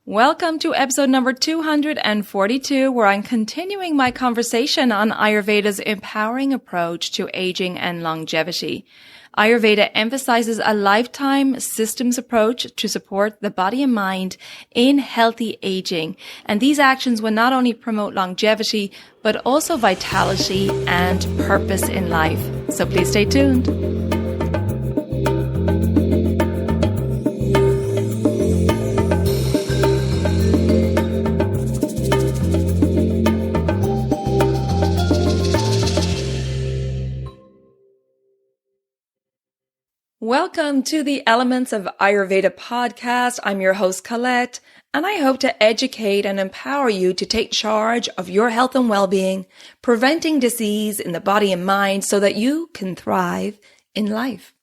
Welcome to episode number 242, where I'm continuing my conversation on Ayurveda's empowering approach to aging and longevity. Ayurveda emphasizes a lifetime systems approach to support the body and mind in healthy aging. And these actions will not only promote longevity, but also vitality and purpose in life. So please stay tuned. Welcome to the Elements of Ayurveda podcast. I'm your host, Colette, and I hope to educate and empower you to take charge of your health and well-being, preventing disease in the body and mind so that you can thrive in life.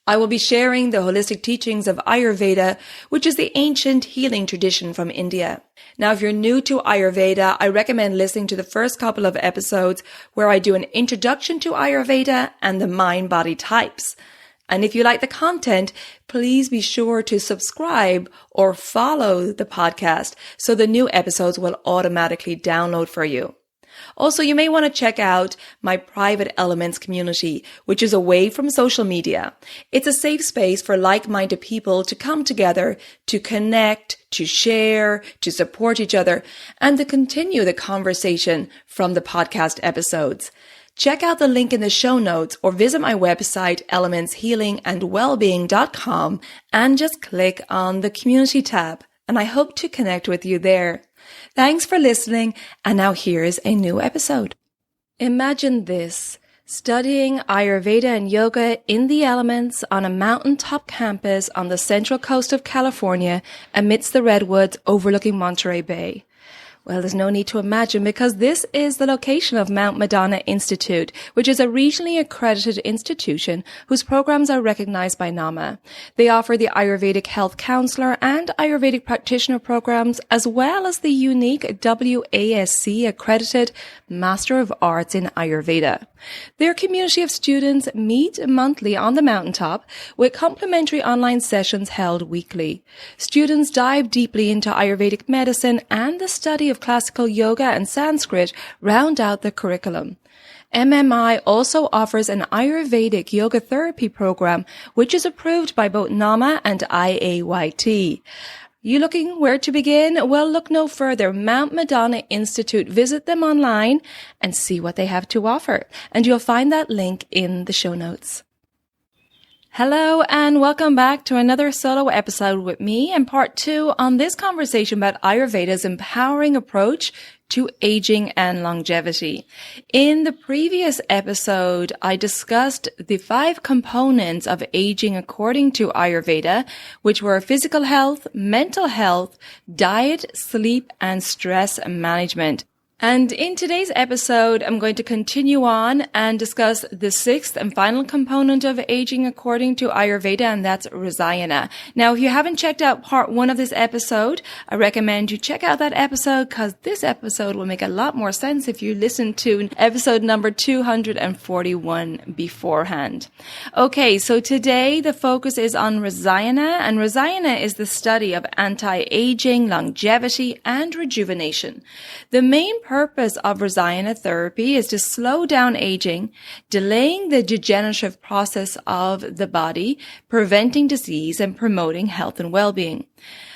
I will be sharing the holistic teachings of Ayurveda, which is the ancient healing tradition from India. Now, if you're new to Ayurveda, I recommend listening to the first couple of episodes where I do an introduction to Ayurveda and the mind-body types. And if you like the content, please be sure to subscribe or follow the podcast so the new episodes will automatically download for you. Also, you may want to check out my private Elements community, which is away from social media. It's a safe space for like-minded people to come together, to connect, to share, to support each other, and to continue the conversation from the podcast episodes. Check out the link in the show notes or visit my website, elementshealingandwellbeing.com, and just click on the community tab. And I hope to connect with you there. Thanks for listening. And now here's a new episode. Imagine this, studying Ayurveda and yoga in the elements on a mountaintop campus on the central coast of California amidst the redwoods overlooking Monterey Bay. Well, there's no need to imagine because this is the location of Mount Madonna Institute, which is a regionally accredited institution whose programs are recognized by NAMA. They offer the Ayurvedic Health Counselor and Ayurvedic Practitioner programs, as well as the unique WASC accredited Master of Arts in Ayurveda. Their community of students meet monthly on the mountaintop with complimentary online sessions held weekly. Students dive deeply into Ayurvedic medicine and the study of classical yoga and Sanskrit round out the curriculum. MMI also offers an Ayurvedic yoga therapy program, which is approved by both NAMA and IAYT. You looking where to begin? Well, look no further. Mount Madonna Institute. Visit them online and see what they have to offer. And you'll find that link in the show notes. Hello and welcome back to another solo episode with me and part 2 on this conversation about Ayurveda's empowering approach to aging and longevity. In the previous episode, I discussed the 5 components of aging according to Ayurveda, which were physical health, mental health, diet, sleep, and stress management. And in today's episode, I'm going to continue on and discuss the 6th and final component of aging according to Ayurveda, and that's Rasayana. Now, if you haven't checked out part 1 of this episode, I recommend you check out that episode because this episode will make a lot more sense if you listen to episode number 241 beforehand. Okay, so today the focus is on Rasayana, and Rasayana is the study of anti-aging, longevity, and rejuvenation. The main purpose of Rasayana therapy is to slow down aging, delaying the degenerative process of the body, preventing disease, and promoting health and well-being.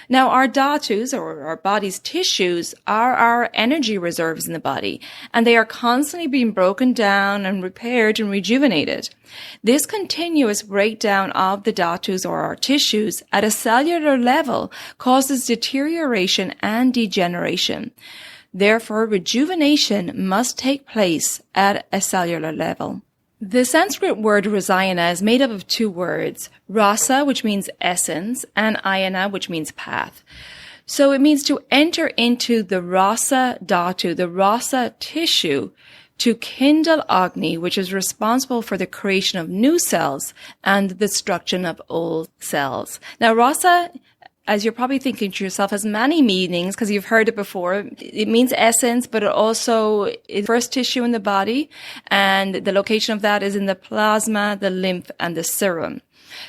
Now, our dhatus, or our body's tissues, are our energy reserves in the body, and they are constantly being broken down and repaired and rejuvenated. This continuous breakdown of the dhatus, or our tissues, at a cellular level causes deterioration and degeneration. Therefore, rejuvenation must take place at a cellular level. The Sanskrit word Rasayana is made up of 2 words, rasa, which means essence, and ayana, which means path. So it means to enter into the rasa dhatu, the rasa tissue, to kindle Agni, which is responsible for the creation of new cells and the destruction of old cells. Now, rasa, as you're probably thinking to yourself, has many meanings because you've heard it before. It means essence, but it also is first tissue in the body, and the location of that is in the plasma, the lymph, and the serum.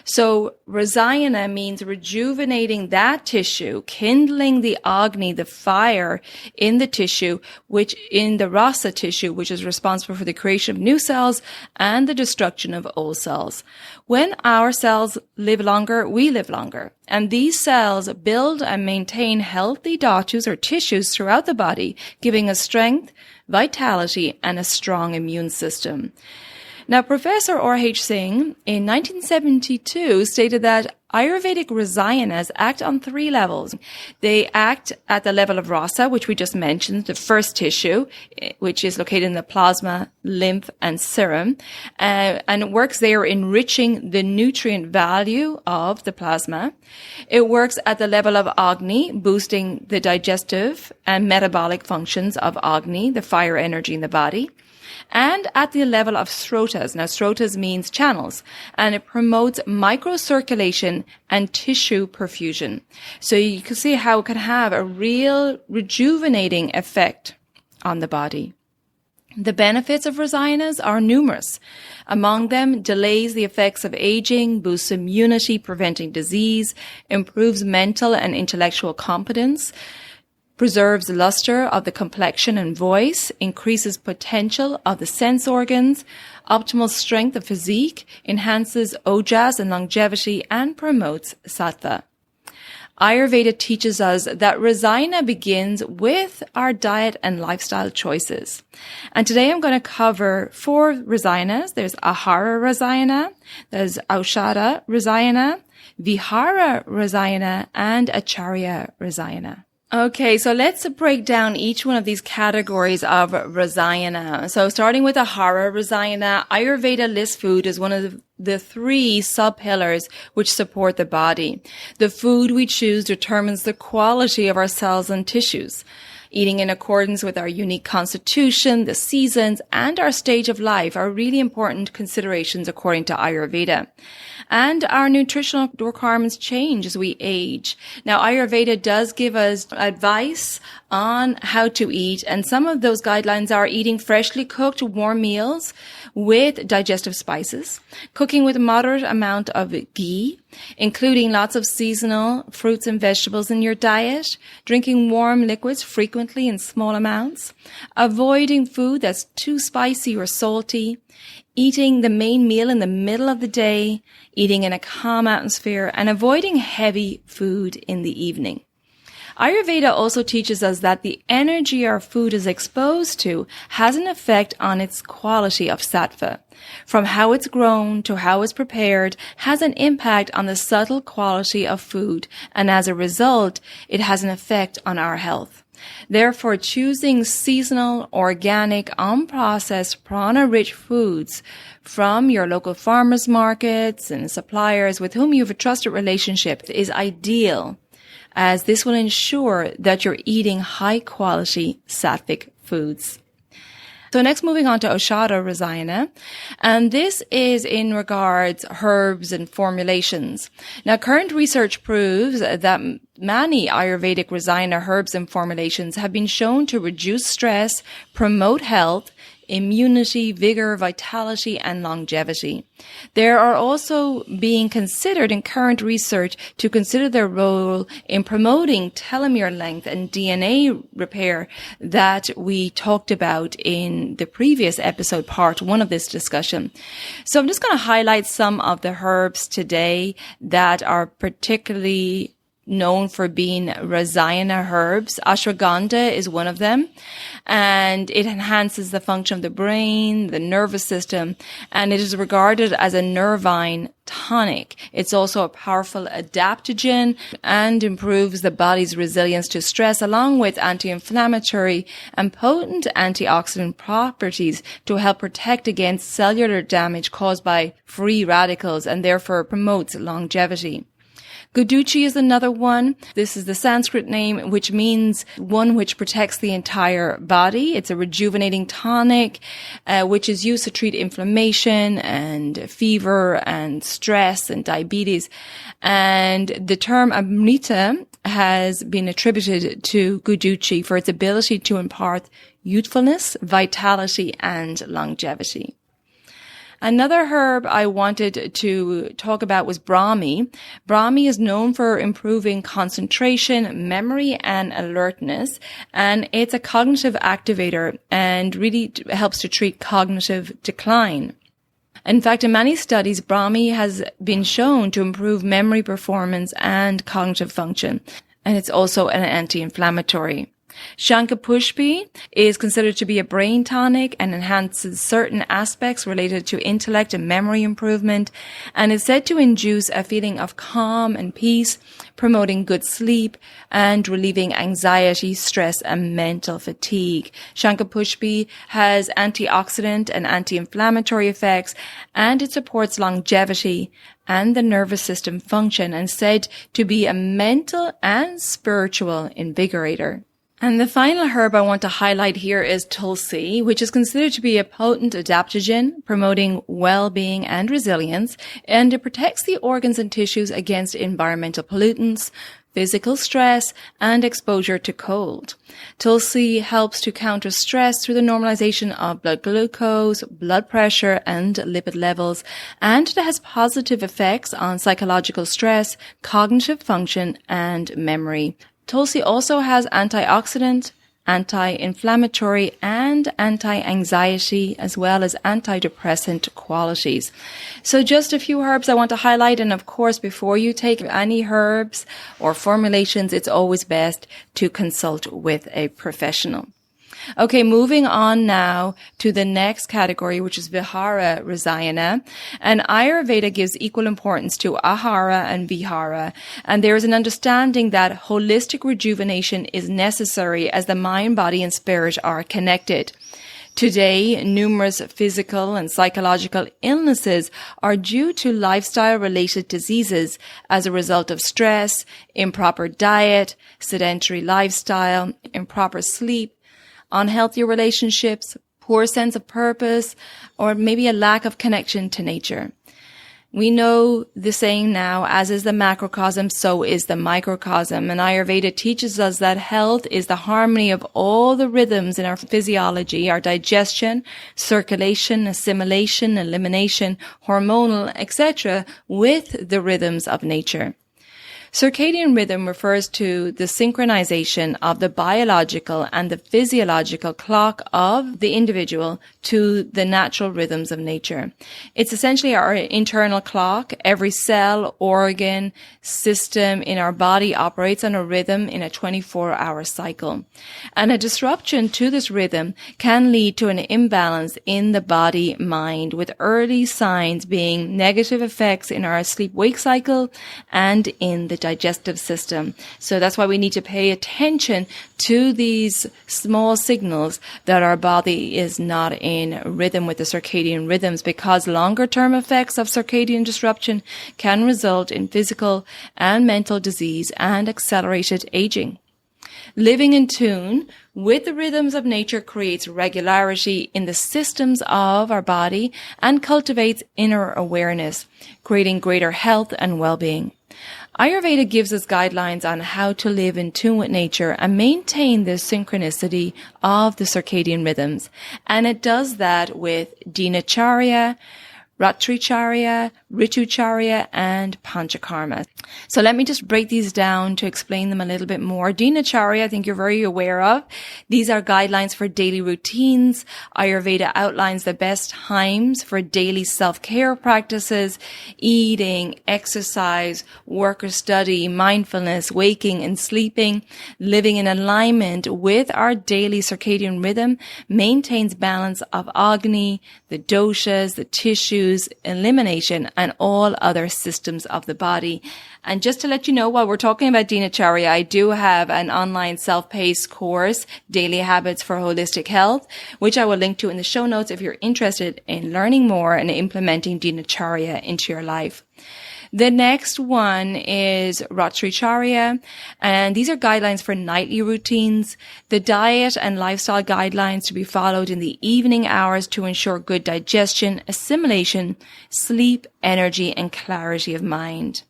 So Rasayana means rejuvenating that tissue, kindling the Agni, the fire in the tissue, which in the Rasa tissue, which is responsible for the creation of new cells and the destruction of old cells. When our cells live longer, we live longer. And these cells build and maintain healthy dhatus or tissues throughout the body, giving us strength, vitality, and a strong immune system. Now, Professor R.H. Singh in 1972 stated that Ayurvedic Rasayanas act on 3 levels. They act at the level of Rasa, which we just mentioned, the first tissue, which is located in the plasma, lymph, and serum. And it works there enriching the nutrient value of the plasma. It works at the level of Agni, boosting the digestive and metabolic functions of Agni, the fire energy in the body. And at the level of srotas. Now, srotas means channels, and it promotes microcirculation and tissue perfusion. So you can see how it can have a real rejuvenating effect on the body. The benefits of Rasayanas are numerous. Among them, delays the effects of aging, boosts immunity, preventing disease, improves mental and intellectual competence, preserves the luster of the complexion and voice, increases potential of the sense organs, optimal strength of physique, enhances ojas and longevity, and promotes sattva. Ayurveda teaches us that Rasayana begins with our diet and lifestyle choices. And today I'm going to cover 4 Rasayanas. There's Ahara Rasayana, there's Aushadha Rasayana, Vihara Rasayana, and Acharya Rasayana. Okay, so let's break down each one of these categories of Rasayana. So starting with Ahara Rasayana, Ayurveda lists food as one of the 3 sub-pillars which support the body. The food we choose determines the quality of our cells and tissues. Eating in accordance with our unique constitution, the seasons, and our stage of life are really important considerations according to Ayurveda. And our nutritional requirements change as we age. Now, Ayurveda does give us advice on how to eat, and some of those guidelines are eating freshly cooked warm meals with digestive spices, cooking with a moderate amount of ghee, including lots of seasonal fruits and vegetables in your diet, drinking warm liquids frequently in small amounts, avoiding food that's too spicy or salty, eating the main meal in the middle of the day, eating in a calm atmosphere, and avoiding heavy food in the evening. Ayurveda also teaches us that the energy our food is exposed to has an effect on its quality of sattva. From how it's grown to how it's prepared has an impact on the subtle quality of food, and as a result, it has an effect on our health. Therefore, choosing seasonal, organic, unprocessed, prana-rich foods from your local farmers markets and suppliers with whom you have a trusted relationship is ideal, as this will ensure that you're eating high-quality sattvic foods. So next, moving on to Aushadha Rasayana, and this is in regards herbs and formulations. Now, current research proves that many Ayurvedic Rasayana herbs and formulations have been shown to reduce stress, promote health, immunity, vigor, vitality, and longevity. They are also being considered in current research to consider their role in promoting telomere length and DNA repair that we talked about in the previous episode, part 1 of this discussion. So I'm just going to highlight some of the herbs today that are particularly known for being Rasayana herbs. Ashwagandha is one of them, and it enhances the function of the brain, the nervous system, and it is regarded as a nervine tonic. It's also a powerful adaptogen and improves the body's resilience to stress, along with anti-inflammatory and potent antioxidant properties to help protect against cellular damage caused by free radicals, and therefore promotes longevity. Guduchi is another one. This is the Sanskrit name, which means one which protects the entire body. It's a rejuvenating tonic, which is used to treat inflammation and fever and stress and diabetes. And the term Amrita has been attributed to Guduchi for its ability to impart youthfulness, vitality, and longevity. Another herb I wanted to talk about was Brahmi. Brahmi is known for improving concentration, memory, and alertness, and it's a cognitive activator and really helps to treat cognitive decline. In fact, in many studies, Brahmi has been shown to improve memory performance and cognitive function, and it's also an anti-inflammatory. Shankapushpi is considered to be a brain tonic and enhances certain aspects related to intellect and memory improvement, and is said to induce a feeling of calm and peace, promoting good sleep and relieving anxiety, stress, and mental fatigue. Shankapushpi has antioxidant and anti-inflammatory effects, and it supports longevity and the nervous system function, and said to be a mental and spiritual invigorator. And the final herb I want to highlight here is Tulsi, which is considered to be a potent adaptogen, promoting well-being and resilience, and it protects the organs and tissues against environmental pollutants, physical stress, and exposure to cold. Tulsi helps to counter stress through the normalization of blood glucose, blood pressure, and lipid levels, and it has positive effects on psychological stress, cognitive function, and memory. Tulsi also has antioxidant, anti-inflammatory, and anti-anxiety, as well as antidepressant qualities. So just a few herbs I want to highlight. And of course, before you take any herbs or formulations, it's always best to consult with a professional. Okay, moving on now to the next category, which is Vihara Rasayana. And Ayurveda gives equal importance to Ahara and Vihara. And there is an understanding that holistic rejuvenation is necessary as the mind, body, and spirit are connected. Today, numerous physical and psychological illnesses are due to lifestyle-related diseases as a result of stress, improper diet, sedentary lifestyle, improper sleep, unhealthy relationships, poor sense of purpose, or maybe a lack of connection to nature. We know the saying now, as is the macrocosm, so is the microcosm. And Ayurveda teaches us that health is the harmony of all the rhythms in our physiology, our digestion, circulation, assimilation, elimination, hormonal, etc., with the rhythms of nature. Circadian rhythm refers to the synchronization of the biological and the physiological clock of the individual to the natural rhythms of nature. It's essentially our internal clock. Every cell, organ, system in our body operates on a rhythm in a 24-hour cycle. And a disruption to this rhythm can lead to an imbalance in the body-mind, with early signs being negative effects in our sleep-wake cycle and in the digestive system. So that's why we need to pay attention to these small signals that our body is not in rhythm with the circadian rhythms, because longer term effects of circadian disruption can result in physical and mental disease and accelerated aging. Living in tune with the rhythms of nature creates regularity in the systems of our body and cultivates inner awareness, creating greater health and well-being. Ayurveda gives us guidelines on how to live in tune with nature and maintain the synchronicity of the circadian rhythms. And it does that with Dinacharya, Ratricharya, Ritucharya, and Panchakarma. So let me just break these down to explain them a little bit more. Dinacharya, I think you're very aware of. These are guidelines for daily routines. Ayurveda outlines the best times for daily self-care practices, eating, exercise, work or study, mindfulness, waking and sleeping. Living in alignment with our daily circadian rhythm maintains balance of Agni, the doshas, the tissues, elimination, and all other systems of the body. And just to let you know, while we're talking about Dinacharya, I do have an online self-paced course, Daily Habits for Holistic Health, which I will link to in the show notes if you're interested in learning more and implementing Dinacharya into your life. The next one is Ratricharya, and these are guidelines for nightly routines, the diet and lifestyle guidelines to be followed in the evening hours to ensure good digestion, assimilation, sleep, energy, and clarity of mind.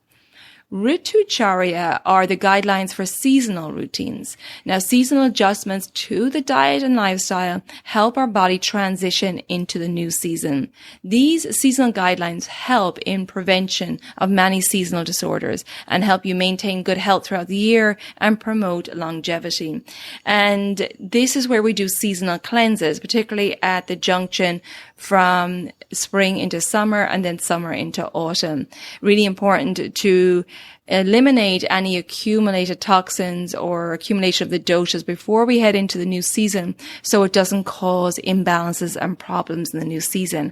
Ritucharya are the guidelines for seasonal routines. Now, seasonal adjustments to the diet and lifestyle help our body transition into the new season. These seasonal guidelines help in prevention of many seasonal disorders and help you maintain good health throughout the year and promote longevity. And this is where we do seasonal cleanses, particularly at the junction from spring into summer and then summer into autumn. Really important to eliminate any accumulated toxins or accumulation of the doshas before we head into the new season, so it doesn't cause imbalances and problems in the new season.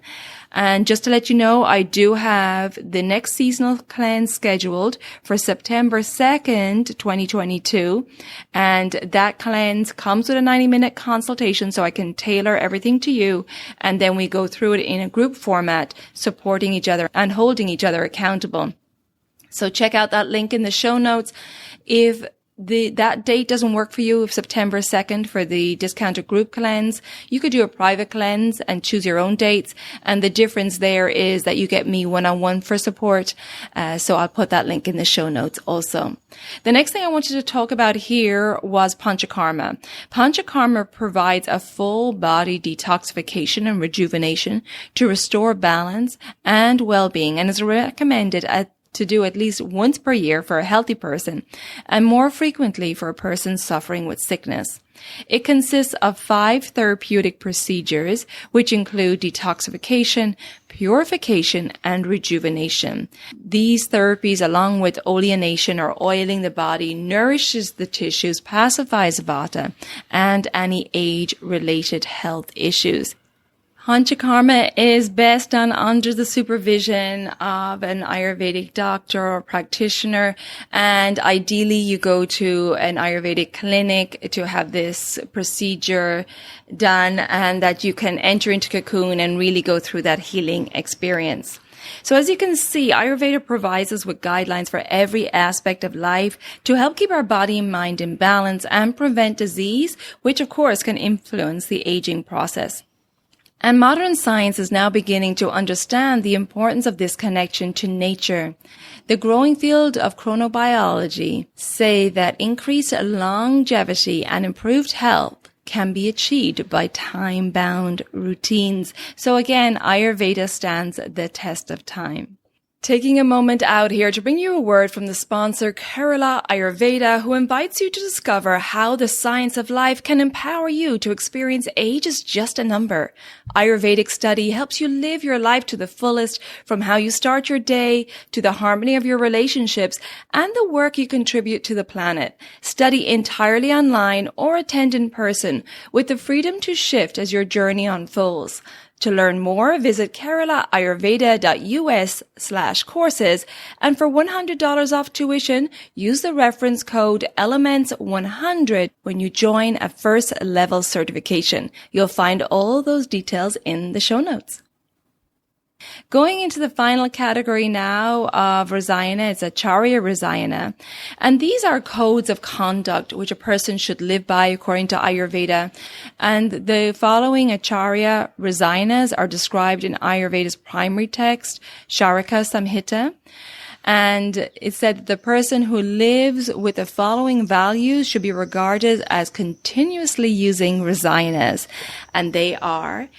And just to let you know, I do have the next seasonal cleanse scheduled for September 2nd, 2022. And that cleanse comes with a 90-minute consultation, so I can tailor everything to you. And then we go through it in a group format, supporting each other and holding each other accountable. So check out that link in the show notes. If that date doesn't work for you, if September 2nd for the discounted group cleanse, you could do a private cleanse and choose your own dates. And the difference there is that you get me one-on-one for support. So I'll put that link in the show notes also. The next thing I wanted to talk about here was Panchakarma. Panchakarma provides a full body detoxification and rejuvenation to restore balance and well-being, and is recommended to do at least once per year for a healthy person and more frequently for a person suffering with sickness. It consists of 5 therapeutic procedures, which include detoxification, purification, and rejuvenation. These therapies, along with oleonation or oiling the body, nourishes the tissues, pacifies vata, and any age-related health issues. Panchakarma is best done under the supervision of an Ayurvedic doctor or practitioner, and ideally you go to an Ayurvedic clinic to have this procedure done, and that you can enter into cocoon and really go through that healing experience. So as you can see, Ayurveda provides us with guidelines for every aspect of life to help keep our body and mind in balance and prevent disease, which of course can influence the aging process. And modern science is now beginning to understand the importance of this connection to nature. The growing field of chronobiology say that increased longevity and improved health can be achieved by time-bound routines. So again, Ayurveda stands the test of time. Taking a moment out here to bring you a word from the sponsor Kerala Ayurveda, who invites you to discover how the science of life can empower you to experience age as just a number. Ayurvedic study helps you live your life to the fullest, from how you start your day to the harmony of your relationships and the work you contribute to the planet. Study entirely online or attend in person with the freedom to shift as your journey unfolds. To learn more, visit keralaayurveda.us/courses, and for $100 off tuition, use the reference code ELEMENTS100 when you join a first level certification. You'll find all those details in the show notes. Going into the final category now of Rasayana, it's Acharya Rasayana. And these are codes of conduct which a person should live by according to Ayurveda. And the following Acharya Rasayanas are described in Ayurveda's primary text, Sharaka Samhita. And it said that the person who lives with the following values should be regarded as continuously using Rasayanas. And they are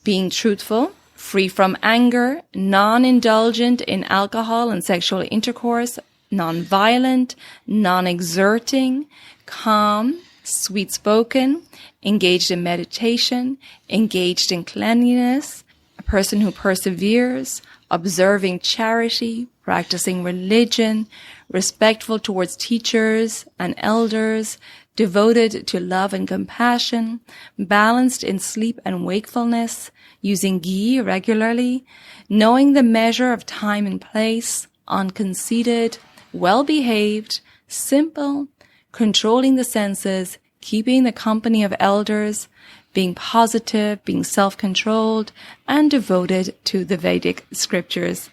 being truthful, free from anger, non-indulgent in alcohol and sexual intercourse, non-violent, non-exerting, calm, sweet-spoken, engaged in meditation, engaged in cleanliness, a person who perseveres, observing charity, practicing religion, respectful towards teachers and elders, devoted to love and compassion, balanced in sleep and wakefulness, using ghee regularly, knowing the measure of time and place, unconceited, well-behaved, simple, controlling the senses, keeping the company of elders, being positive, being self-controlled, and devoted to the Vedic scriptures.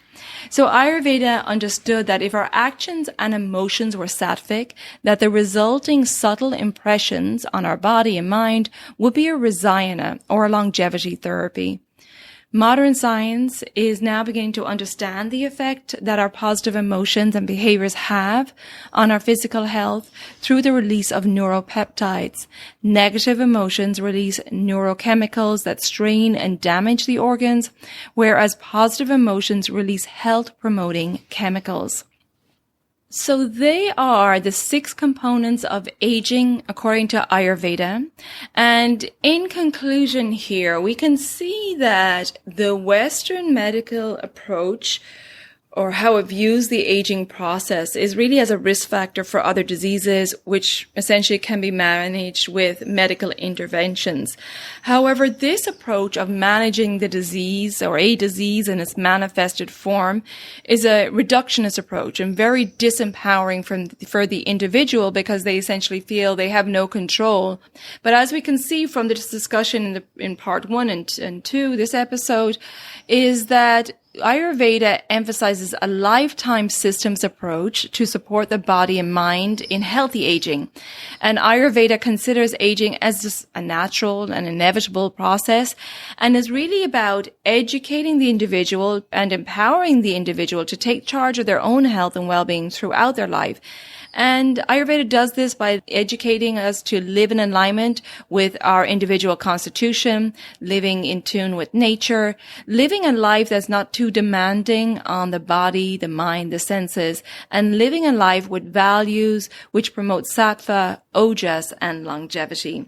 So Ayurveda understood that if our actions and emotions were sattvic, that the resulting subtle impressions on our body and mind would be a Rasayana or a longevity therapy. Modern science is now beginning to understand the effect that our positive emotions and behaviors have on our physical health through the release of neuropeptides. Negative emotions release neurochemicals that strain and damage the organs, whereas positive emotions release health-promoting chemicals. So they are the 6 components of aging according to Ayurveda. And in conclusion here, we can see that the Western medical approach, or how it views the aging process, is really as a risk factor for other diseases, which essentially can be managed with medical interventions. However, this approach of managing the disease or a disease in its manifested form is a reductionist approach and very disempowering for the individual, because they essentially feel they have no control. But as we can see from this discussion in part 1 and 2, this episode, is that Ayurveda emphasizes a lifetime systems approach to support the body and mind in healthy aging. And Ayurveda considers aging as just a natural and inevitable process, and is really about educating the individual and empowering the individual to take charge of their own health and well-being throughout their life. And Ayurveda does this by educating us to live in alignment with our individual constitution, living in tune with nature, living a life that's not too demanding on the body, the mind, the senses, and living a life with values which promote sattva, ojas, and longevity.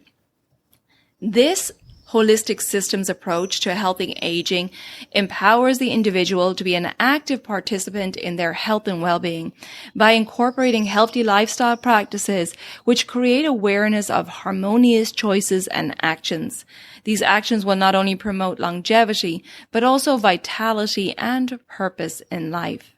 This holistic systems approach to healthy aging empowers the individual to be an active participant in their health and well-being by incorporating healthy lifestyle practices which create awareness of harmonious choices and actions. These actions will not only promote longevity, but also vitality and purpose in life.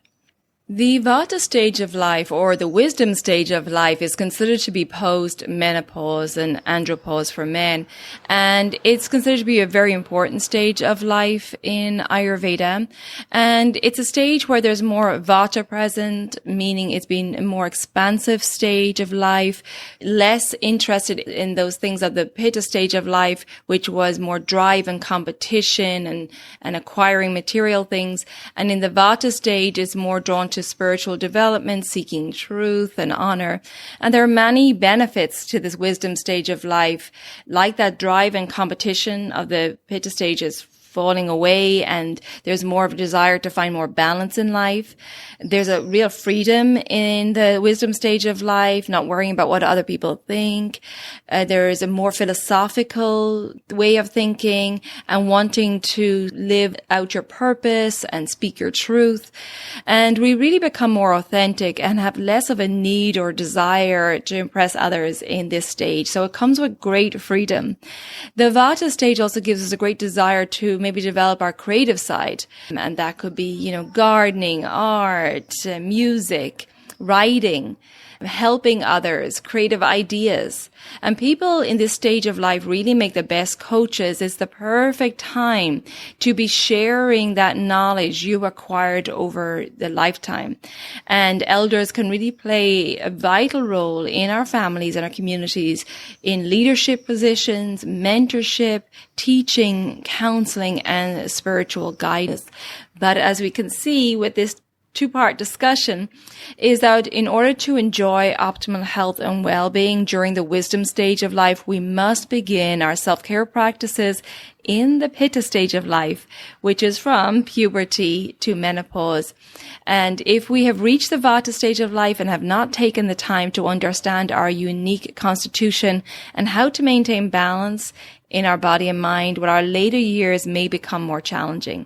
The Vata stage of life, or the wisdom stage of life, is considered to be post-menopause and andropause for men. And it's considered to be a very important stage of life in Ayurveda. And it's a stage where there's more Vata present, meaning it's been a more expansive stage of life, less interested in those things of the Pitta stage of life, which was more drive and competition and acquiring material things. And in the Vata stage, it's more drawn to spiritual development, seeking truth and honor. And there are many benefits to this wisdom stage of life, like that drive and competition of the Pitta stage is falling away, and there's more of a desire to find more balance in life. There's a real freedom in the wisdom stage of life, not worrying about what other people think. There is a more philosophical way of thinking and wanting to live out your purpose and speak your truth. And we really become more authentic and have less of a need or desire to impress others in this stage. So it comes with great freedom. The Vata stage also gives us a great desire to maybe develop our creative side. And that could be, gardening, art, music, writing, helping others, creative ideas. And people in this stage of life really make the best coaches. It's the perfect time to be sharing that knowledge you acquired over the lifetime. And elders can really play a vital role in our families and our communities in leadership positions, mentorship, teaching, counseling, and spiritual guidance. But as we can see with this 2-part discussion, is that in order to enjoy optimal health and well-being during the wisdom stage of life, we must begin our self-care practices in the Pitta stage of life, which is from puberty to menopause. And if we have reached the Vata stage of life and have not taken the time to understand our unique constitution and how to maintain balance in our body and mind, well, our later years may become more challenging.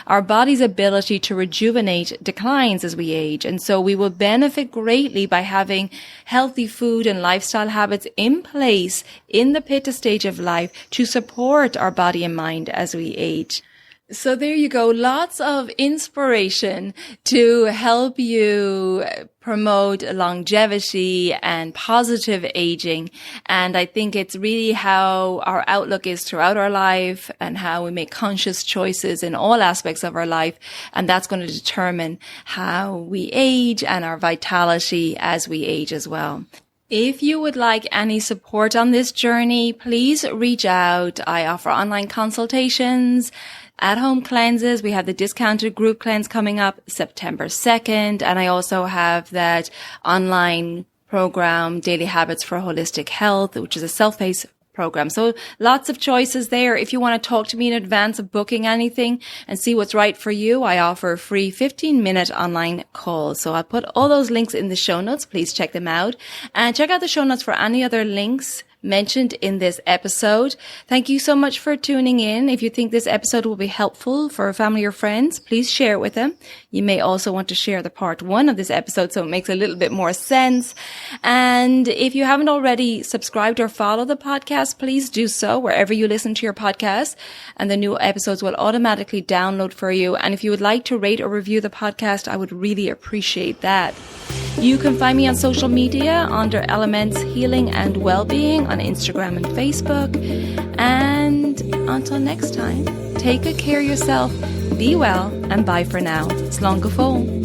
Our body's ability to rejuvenate declines as we age, and so we will benefit greatly by having healthy food and lifestyle habits in place in the Pitta stage of life to support our body and mind as we age. So there you go. Lots of inspiration to help you promote longevity and positive aging. And I think it's really how our outlook is throughout our life and how we make conscious choices in all aspects of our life. And that's going to determine how we age and our vitality as we age as well. If you would like any support on this journey, please reach out. I offer online consultations, at-home cleanses. We have the discounted group cleanse coming up September 2nd. And I also have that online program, Daily Habits for Holistic Health, which is a self-paced program. So lots of choices there. If you want to talk to me in advance of booking anything and see what's right for you, I offer a free 15-minute online call. So I'll put all those links in the show notes. Please check them out and check out the show notes for any other links mentioned in this episode. Thank you so much for tuning in. If you think this episode will be helpful for family or friends, please share it with them. You may also want to share the part 1 of this episode so it makes a little bit more sense. And if you haven't already subscribed or followed the podcast, please do so wherever you listen to your podcast, and the new episodes will automatically download for you. And if you would like to rate or review the podcast, I would really appreciate that. You can find me on social media under Elements Healing and Wellbeing on Instagram and Facebook. And until next time, take good care of yourself, be well, and bye for now. Slán go fóill.